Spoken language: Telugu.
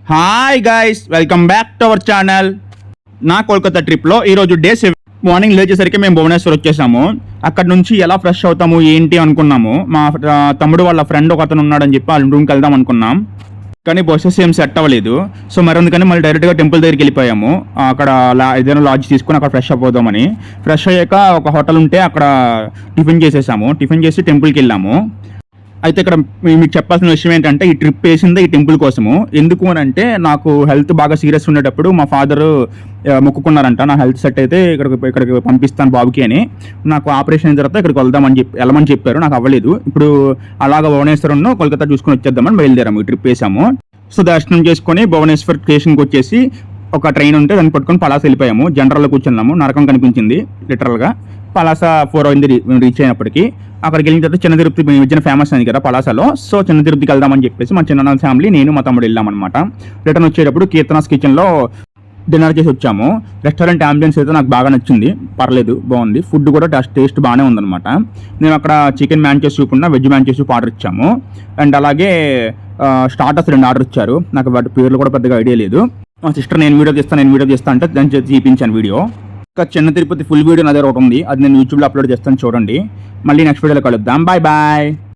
Hi guys, welcome back to our channel. నా కోల్కతా ట్రిప్లో ఈరోజు డే 7 మార్నింగ్ లేచేసరికి మేము భువనేశ్వర్ వచ్చేసాము. అక్కడ నుంచి ఎలా ఫ్రెష్ అవుతాము ఏంటి అనుకున్నాము. మా తమ్ముడు వాళ్ళ ఫ్రెండ్ ఒక అతను ఉన్నాడని చెప్పి వాళ్ళ రూమ్కి వెళ్దాం అనుకున్నాం, కానీ బస్సెస్ ఏం సెట్ అవ్వలేదు. సో మరి అందుకని మళ్ళీ డైరెక్ట్గా టెంపుల్ దగ్గరికి వెళ్ళిపోయాము. అక్కడ ఏదైనా లాడ్జ్ తీసుకుని అక్కడ ఫ్రెష్ అప్ అవుదామని. ఫ్రెష్ అయ్యాక ఒక హోటల్ ఉంటే అక్కడ టిఫిన్ చేసేసాము. టిఫిన్ చేసి టెంపుల్కి వెళ్ళాము. అయితే ఇక్కడ మీకు చెప్పాల్సిన విషయం ఏంటంటే, ఈ ట్రిప్ వేసింది ఈ టెంపుల్ కోసము. ఎందుకు అని అంటే, నాకు హెల్త్ బాగా సీరియస్ ఉండేటప్పుడు మా ఫాదర్ మొక్కుకున్నారంట, నా హెల్త్ సెట్ అయితే ఇక్కడికి పంపిస్తాను బాబుకి అని. నాకు ఆపరేషన్ అయిన తర్వాత ఇక్కడికి వెళ్ళమని చెప్పారు. నాకు అవ్వలేదు. ఇప్పుడు అలాగ భువనేశ్వరంలో కోల్కతా చూసుకుని వచ్చేద్దామని బయలుదేరాము. ఈ ట్రిప్ వేసాము. సో దర్శనం చేసుకొని భువనేశ్వర్ స్టేషన్కి వచ్చేసి ఒక ట్రైన్ ఉంటే దాన్ని పట్టుకొని పలాస వెళ్ళిపోయాము. జనరల్లో కూర్చున్నాము. నరకం కనిపించింది లిటరల్గా. పలాస 4 అయింది రీచ్ అయినప్పటికీ. అక్కడికి వెళ్ళిన తర్వాత చిన్న తిరుపతి ఈ మధ్యన ఫేమస్ అయింది కదా పలాసలో. సో చిన్న తిరుపతికి వెళ్దామని చెప్పేసి మా చిన్న ఫ్యామిలీ, నేను మా తమ్ముడు వెళ్ళామన్నమాట. రిటర్న్ వచ్చేటప్పుడు కీర్తనాస్ కిచెన్లో డిన్నర్ చేసి వచ్చాము. రెస్టారెంట్ అంబియన్స్ అయితే నాకు బాగా నచ్చింది, పర్లేదు, బాగుంది. ఫుడ్ కూడా టేస్ట్ బాగానే ఉందన్నమాట. నేను అక్కడ చికెన్ మ్యాంచో సూప్ ఉన్న వెజ్ మ్యాంచో సూప్ ఆర్డర్ ఇచ్చాము. అండ్ అలాగే స్టార్టర్స్ 2 ఆర్డర్ ఇచ్చారు. నాకు వాటి పేర్లు కూడా పెద్దగా ఐడియా లేదు. మా సిస్టర్ నేను వీడియో చేస్తాను అంటే దాన్ని చూపించాను వీడియో. ఇంకా చిన్న తిరుపతి ఫుల్ వీడియో నా దగ్గర ఒకటి ఉంది, అది నేను యూట్యూబ్లో అప్లోడ్ చేస్తాను, చూడండి. మళ్ళీ నెక్స్ట్ వీడియోలో కలుద్దాం. Bye bye.